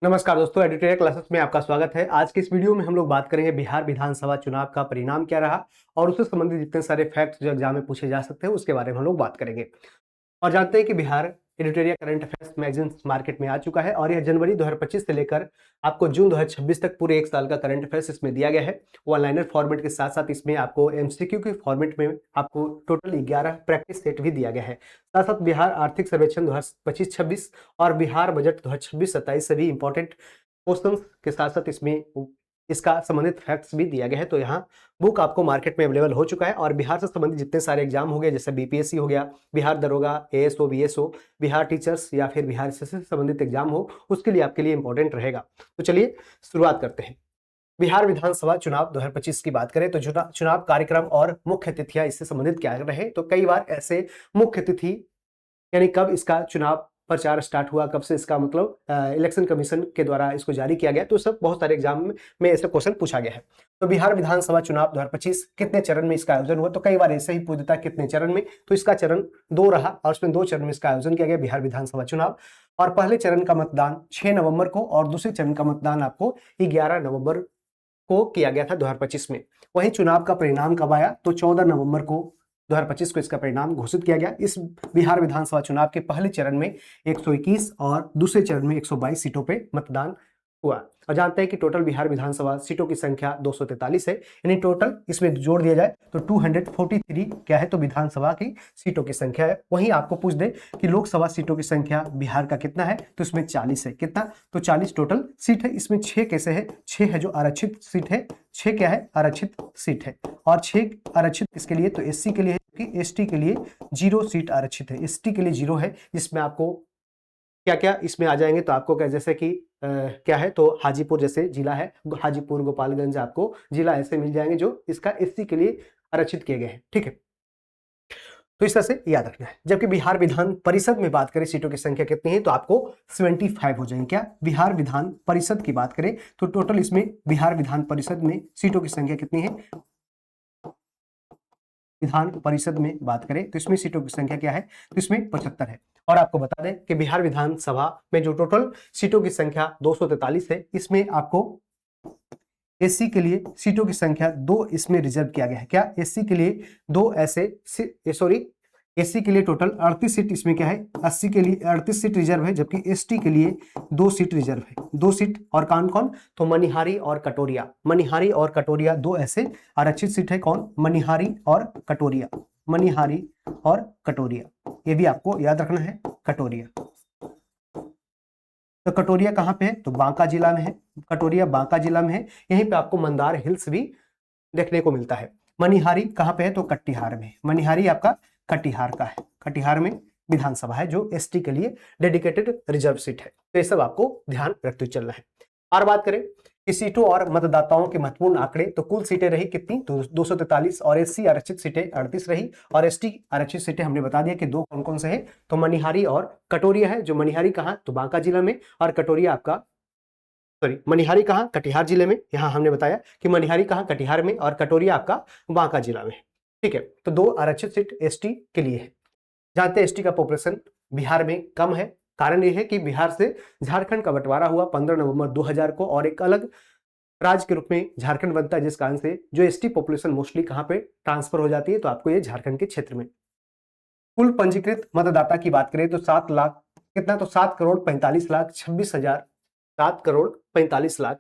नमस्कार दोस्तों, editorial classes में आपका स्वागत है। आज की इस वीडियो में हम लोग बात करेंगे बिहार विधानसभा चुनाव का परिणाम क्या रहा और उससे संबंधित जितने सारे फैक्ट्स जो एग्जाम में पूछे जा सकते हैं उसके बारे में हम लोग बात करेंगे। और जानते हैं कि Bihar editorial current affairs magazine market में आ चुका है और यह जनवरी 2025 से लेकर आपको जून 2026 तक पूरे एक साल का करंट अफेयर्स इसमें दिया गया है। वन लाइनर फॉर्मेट के साथ साथ इसमें आपको एमसीक्यू के फॉर्मेट में आपको टोटल 11 प्रैक्टिस सेट भी दिया गया है। साथ साथ बिहार आर्थिक सर्वेक्षण 2025-26 और बिहार बजट 2026-27 से भी इंपॉर्टेंट क्वेश्चन के साथ साथ इसमें इसका संबंधित फैक्ट्स भी दिया गया है। तो यहाँ बुक आपको मार्केट में अवेलेबल हो चुका है और बिहार से संबंधित जितने सारे एग्जाम हो गए, जैसे बीपीएससी हो गया, बिहार दरोगा, एएसओ, बीएसओ, बिहार टीचर्स या फिर बिहार एसएससी से संबंधित एग्जाम हो, उसके लिए आपके लिए इंपॉर्टेंट रहेगा। तो चलिए शुरुआत करते हैं। बिहार विधानसभा चुनाव 2025 की बात करें तो चुनाव कार्यक्रम और मुख्य तिथियां इससे संबंधित क्या रहे, तो कई बार ऐसे मुख्य तिथि यानी कब इसका चुनाव प्रचार स्टार्ट हुआ, कब से इसका मतलब इलेक्शन कमीशन के द्वारा इसको जारी किया गया, तो सब बहुत सारे एग्जाम में ऐसे क्वेश्चन पूछा गया है। तो बिहार विधानसभा चुनाव 2025 कितने चरण में इसका आयोजन हुआ, तो कई बार ऐसे ही पूछ देता है कितने चरण में, तो इसका चरण 2 रहा और उसमें 2 चरण में इसका आयोजन किया गया बिहार विधानसभा चुनाव। और पहले चरण का मतदान 6 नवंबर को और दूसरे चरण का मतदान आपको 11 नवंबर को किया गया था 2025 में। वहीं चुनाव का परिणाम कब आया, तो 14 नवंबर को 2025 को इसका परिणाम घोषित किया गया। इस बिहार विधानसभा चुनाव के पहले चरण में 121 और दूसरे चरण में 122 सीटों पे मतदान हुआ। और जानते हैं कि टोटल बिहार विधानसभा सीटों की संख्या 243 है, यानी टोटल इसमें जोड़ दिया जाए तो 243 क्या है, तो विधानसभा की सीटों की संख्या है। वहीं आपको पूछ दे कि लोकसभा सीटों की संख्या बिहार का कितना है, तो इसमें 40 है। कितना, तो 40 टोटल सीट है। इसमें 6 कैसे है, 6 है जो आरक्षित सीट है, 6 क्या है, आरक्षित सीट है। और 6 आरक्षित किसके लिए, तो एससी के लिए है, कि एसटी के लिए 0 सीट आरक्षित है, एसटी के लिए 0 है। जिसमें आपको क्या क्या इसमें आ जाएंगे, तो आपको क्या, जैसे कि क्या है, तो हाजीपुर जैसे जिला है, हाजीपुर, गोपालगंज आपको जिला ऐसे मिल जाएंगे जो इसका एससी के लिए आरक्षित किए गए हैं। ठीक है, तो इस तरह से याद रखना है। जबकि बिहार विधान परिषद में बात करें सीटों की संख्या कितनी है, तो आपको 75 हो जाएंगे। क्या, बिहार विधान परिषद की बात करें तो टोटल इसमें बिहार विधान परिषद में सीटों की संख्या कितनी है, विधान परिषद में बात करें तो इसमें सीटों की संख्या क्या है, तो इसमें 75 है। और आपको बता दें कि बिहार विधानसभा में जो टोटल सीटों की संख्या 243 है, इसमें आपको एससी के लिए सीटों की संख्या 2 इसमें रिजर्व किया गया है। क्या, एससी के लिए 2 ऐसे एससी के लिए टोटल 38 सीट इसमें क्या है, 80 के लिए 38 सीट रिजर्व है, जबकि एसटी के लिए 2 सीट रिजर्व है, 2 सीट। और कौन कौन, तो मनिहारी और कटोरिया, मनिहारी और कटोरिया 2 ऐसे आरक्षित सीट है। कौन, मनिहारी और कटोरिया, मनिहारी और कटोरिया, ये भी आपको याद रखना है, कटोरिया। तो कटोरिया कहाँ पे है, तो बांका जिला में है, कटोरिया बांका जिला में है। यहीं पे आपको मंदार हिल्स भी देखने को मिलता है। मनिहारी कहाँ पे है, तो कटिहार में, मनिहारी आपका कटिहार का है, कटिहार में विधानसभा है जो एसटी के लिए डेडिकेटेड रिजर्व सीट है। तो ये सब आपको ध्यान रखते हुए चलना है। और बात करें कि सीटों और मतदाताओं के महत्वपूर्ण आंकड़े, तो कुल सीटें रही कितनी, तो 243 और एससी आरक्षित सीटें 38 रही और एसटी आरक्षित सीटें हमने बता दिया कि 2 कौन कौन से हैं, तो मनिहारी और कटोरिया है। जो मनिहारी कहाँ, तो बांका जिला में, और कटोरिया आपका मनिहारी कहाँ, कटिहार जिले में। यहाँ हमने बताया कि मनिहारी कहाँ, कटिहार में, और कटोरिया आपका बांका जिला में। ठीक है, तो 2 आरक्षित सीट एसटी के लिए है। जानते हैं एसटी का पॉपुलेशन बिहार में कम है। कारण यह है कि बिहार से झारखंड का बंटवारा हुआ 15 नवंबर 2000 को और एक अलग राज्य के रूप में झारखंड बनता है, जिस कारण से जो एसटी पॉपुलेशन मोस्टली कहाँ पे ट्रांसफर हो जाती है, तो आपको ये झारखंड के क्षेत्र में। कुल पंजीकृत मतदाता की बात करें तो 7 लाख कितना, तो 7,45,26,000, 7,45,00,000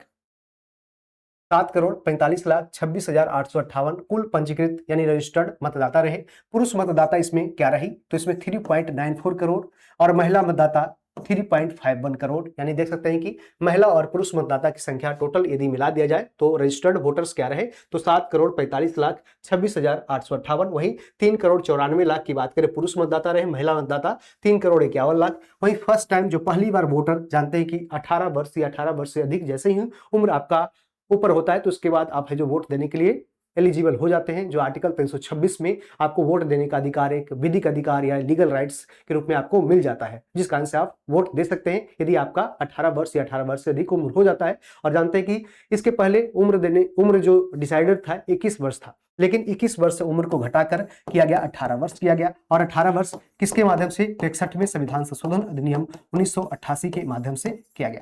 7,45,26,858 कुल पंजीकृत यानी रजिस्टर्ड मतदाता रहे। पुरुष मतदाता इसमें क्या रही, तो इसमें 3.94 करोड़ और महिला मतदाता 3.51 करोड़। यानी देख सकते हैं कि महिला और पुरुष मतदाता की संख्या टोटल यदि मिला दिया जाए तो रजिस्टर्ड वोटर्स क्या रहे, तो 7,45,26,858। वहीं 3,94,00,000 की बात करें पुरुष मतदाता रहे, महिला मतदाता 3,51,00,000। वहीं फर्स्ट टाइम जो पहली बार वोटर, जानते हैं कि 18 वर्ष या 18 वर्ष से अधिक जैसे ही उम्र आपका ऊपर होता है तो उसके बाद आप है जो वोट देने के लिए एलिजिबल हो जाते हैं। जो आर्टिकल 326 में आपको वोट देने का अधिकार एक विधिक अधिकार या लीगल राइट्स के रूप में आपको मिल जाता है, जिस कारण से आप वोट दे सकते हैं यदि आपका 18 वर्ष या 18 वर्ष से अधिक उम्र हो जाता है। और जानते हैं कि इसके पहले उम्र जो डिसाइडेड था 21 वर्ष था, लेकिन 21 वर्ष से उम्र को घटाकर किया गया 18 वर्ष किया गया। और 18 वर्ष किसके माध्यम से, 61वें संविधान संशोधन अधिनियम 1988 के माध्यम से किया गया।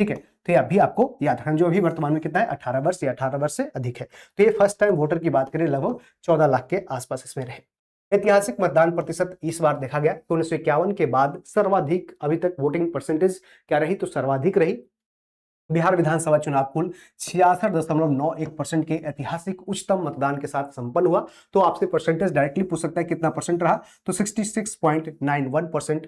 ठीक है, तो ये अभी आपको याद रखना, जो अभी वर्तमान में कितना है 18 वर्ष या 18 वर्ष से अधिक है। तो ये फर्स्ट टाइम वोटर की बात करें लगभग 14 लाख के आसपास इसमें रहे। ऐतिहासिक मतदान प्रतिशत इस बार देखा गया तो 1951 के बाद सर्वाधिक अभी तक वोटिंग परसेंटेज क्या रही, तो सर्वाधिक रही। बिहार विधानसभा चुनाव कुल 66.91% के ऐतिहासिक उच्चतम मतदान के साथ संपन्न हुआ। तो आपसे परसेंटेज डायरेक्टली पूछ सकता है कितना परसेंट रहा, तो 66.91%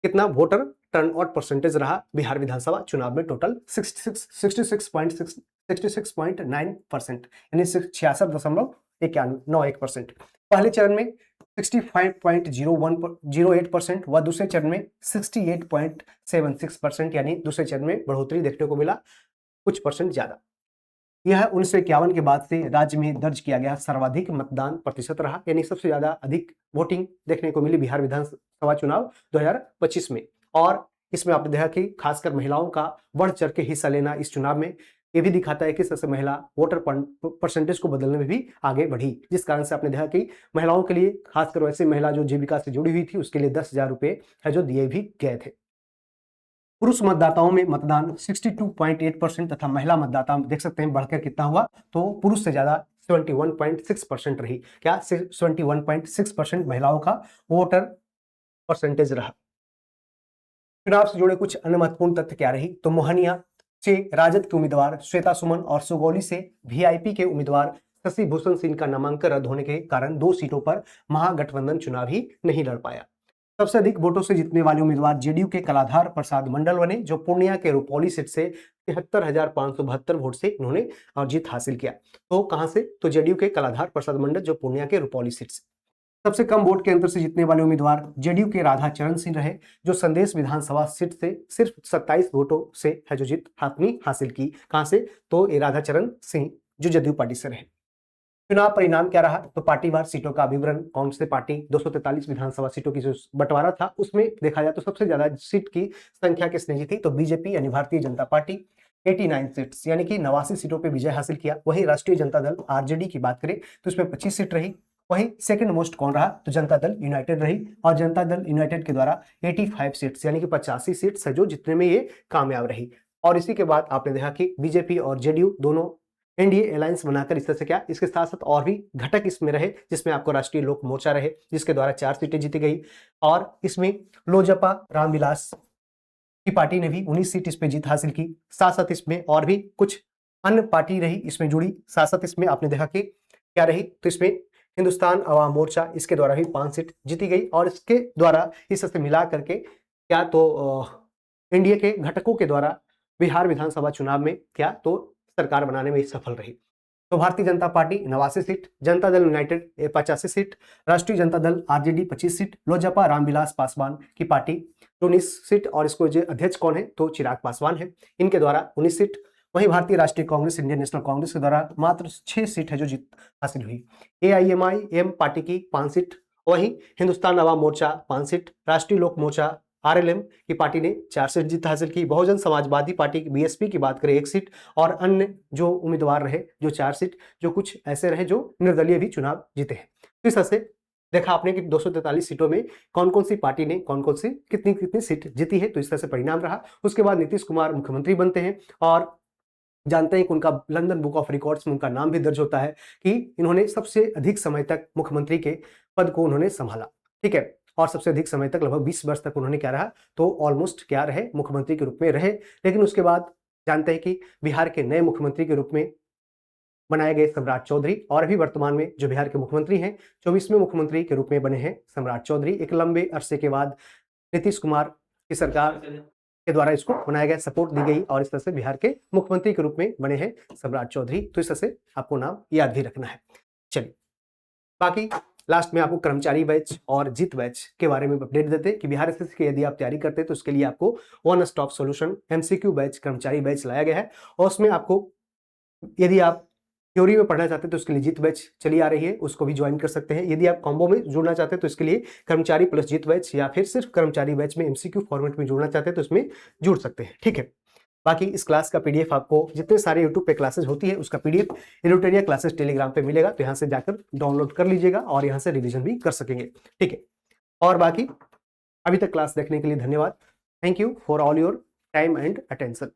कितना वोटर टर्नआउट परसेंटेज रहा बिहार विधानसभा चुनाव में, टोटल 66.9%, यानी 66.91%। पहले चरण में 65.08% व दूसरे चरण में 68.76%, यानी दूसरे चरण में बढ़ोतरी देखने को मिला, कुछ परसेंट ज्यादा। यह 1951 के बाद से राज्य में दर्ज किया गया सर्वाधिक मतदान प्रतिशत रहा, यानी सबसे ज्यादा अधिक वोटिंग देखने को मिली बिहार विधानसभा चुनाव 2025 में। और इसमें आपने देखा कि खासकर महिलाओं का बढ़ चढ़ के हिस्सा लेना इस चुनाव में ये भी दिखाता है कि सबसे महिला वोटर परसेंटेज को बदलने में भी आगे बढ़ी, जिस कारण से आपने देखा कि महिलाओं के लिए, खासकर वैसे महिला जो जीविका से जुड़ी हुई थी, उसके लिए 10,000 रुपए है जो दिए भी गए थे। पुरुष मतदाताओं में मतदान 62.8% तथा महिला मतदाता देख सकते हैं बढ़कर कितना हुआ, तो पुरुष से ज्यादा 71.6% रही। क्या 71.6% महिलाओं का वोटर परसेंटेज रहा। चुनाव से जुड़े कुछ अन्य महत्वपूर्ण तथ्य क्या रही, तो मोहनिया से राजद के उम्मीदवार श्वेता सुमन और सुगौली से वीआईपी के उम्मीदवार शशि भूषण सिंह का नामांकन रद्द होने के कारण 2 सीटों पर महागठबंधन चुनाव ही नहीं लड़ पाया। सबसे अधिक वोटों से जीतने वाले उम्मीदवार जेडीयू के कलाधार प्रसाद मंडल बने, जो पूर्णिया के रुपौली सीट से 73,572 वोट से इन्होंने जीत हासिल किया। तो कहां से, तो जेडीयू के कलाधार प्रसाद मंडल जो पूर्णिया के रुपौली सीट से। सबसे कम वोट के अंतर से जीतने वाले उम्मीदवार जेडीयू के राधा चरण सिंह रहे, जो संदेश विधानसभा सीट से सिर्फ 27 वोटों से है जो जीत अपनी हासिल की। कहां से, तो ये राधा चरण सिंह जो जदयू पार्टी से रहे। चुनाव परिणाम क्या रहा, तो पार्टीवार सीटों का विवरण, कौन से पार्टी 243 विधानसभा सीटों की जो बंटवारा था उसमें देखा जाए तो सबसे ज्यादा सीट की संख्या किसने जीती, तो बीजेपी यानी भारतीय जनता पार्टी 89 सीट्स यानी कि 89 सीटों पे विजय हासिल किया। वहीं राष्ट्रीय जनता दल आरजेडी की बात करें तो इसमें 25 सीट रही। वहीं सेकंड मोस्ट कौन रहा, तो जनता दल यूनाइटेड रही, और जनता दल यूनाइटेड के द्वारा 85 सीट्स यानी कि 85 सीट्स है जो जितने में ये कामयाब रही। और इसी के बाद आपने देखा कि बीजेपी और जेडीयू दोनों एनडीए अलायंस बनाकर इस तरह से क्या, इसके साथ साथ और भी घटक इसमें रहे, जिसमें आपको राष्ट्रीय लोक मोर्चा रहे जिसके द्वारा 4 सीटें जीती गई, और इसमें लोजपा रामविलास की पार्टी ने भी 19 सीट इस पे जीत हासिल की। साथ साथ इसमें और भी कुछ अन्य पार्टी रही इसमें जुड़ी, साथ साथ इसमें आपने देखा कि क्या रही, तो इसमें हिंदुस्तान अवाम मोर्चा, इसके द्वारा भी 5 सीट जीती गई। और इसके द्वारा इससे मिला करके क्या, तो एनडीए के घटकों के द्वारा बिहार विधानसभा चुनाव में क्या, तो सरकार बनाने में सफल रही। तो Bharatiya Janata party 89 seat, Janata Dal United 85 seat, राष्ट्रीय जनता दल आरजेडी 25 सीट, लोजपा रामविलास पासवान की पार्टी 19 सीट, और इसको जो अध्यक्ष कौन है, तो चिराग पासवान है, इनके द्वारा 19 सीट। वहीं भारतीय राष्ट्रीय कांग्रेस इंडियन नेशनल कांग्रेस के द्वारा मात्र 6 सीट है जो जीत हासिल हुई। एआईएमआईएम पार्टी की 5 सीट, वहीं हिंदुस्तान अवाम मोर्चा 5 सीट, राष्ट्रीय लोक मोर्चा आरएलएम की पार्टी ने 4 सीट जीत हासिल की, बहुजन समाजवादी पार्टी बीएसपी की बात करें 1 सीट, और अन्य जो उम्मीदवार रहे जो 4 सीट, जो कुछ ऐसे रहे जो निर्दलीय भी चुनाव जीते हैं। तो इस तरह से देखा आपने कि 243 सीटों में कौन कौन सी पार्टी ने कौन कौन सी कितनी कितनी सीट जीती है, तो इस तरह से परिणाम रहा। उसके बाद नीतीश कुमार मुख्यमंत्री बनते हैं, और जानते हैं कि उनका लंदन बुक ऑफ रिकॉर्ड्स में उनका नाम भी दर्ज होता है कि इन्होंने सबसे अधिक समय तक मुख्यमंत्री के पद को उन्होंने संभाला। ठीक है, और सबसे अधिक समय तक लगभग 20 वर्ष तक उन्होंने क्या रहा, तो ऑलमोस्ट क्या रहे, मुख्यमंत्री के रूप में रहे। लेकिन उसके बाद जानते हैं कि बिहार के नए मुख्यमंत्री के रूप में बनाए गए सम्राट चौधरी, और अभी वर्तमान में जो बिहार के मुख्यमंत्री हैं 24वें मुख्यमंत्री के रूप में बने हैं सम्राट चौधरी। एक लंबे अरसे के बाद नीतीश कुमार की सरकार के द्वारा इसको बनाया गया, सपोर्ट दी गई, और इस तरह से बिहार के मुख्यमंत्री के रूप में बने हैं सम्राट चौधरी। तो इस तरह से आपको नाम याद भी रखना है। चलिए, बाकी लास्ट में आपको कर्मचारी बैच और जीत बैच के बारे में अपडेट देते हैं कि बिहार एसएससी की यदि आप तैयारी करते हैं तो उसके लिए आपको one stop solution MCQ batch कर्मचारी बैच लाया गया है, और उसमें आपको यदि आप थ्योरी में पढ़ना चाहते हैं तो उसके लिए जीत बैच चली आ रही है, उसको भी ज्वाइन कर सकते हैं। यदि आप कॉम्बो में जुड़ना चाहते हैं तो इसके लिए कर्मचारी प्लस जीत बैच, या फिर सिर्फ कर्मचारी बैच में एमसीक्यू फॉर्मेट में जुड़ना चाहते हैं तो इसमें जुड़ सकते हैं। ठीक है, बाकी इस क्लास का पीडीएफ आपको जितने सारे यूट्यूब पे क्लासेस होती है उसका पीडीएफ एलुटेरिया क्लासेस टेलीग्राम पे मिलेगा, तो यहाँ से जाकर डाउनलोड कर लीजिएगा और यहाँ से रिविजन भी कर सकेंगे। ठीक है, और बाकी अभी तक क्लास देखने के लिए धन्यवाद। Thank you for all your time and attention.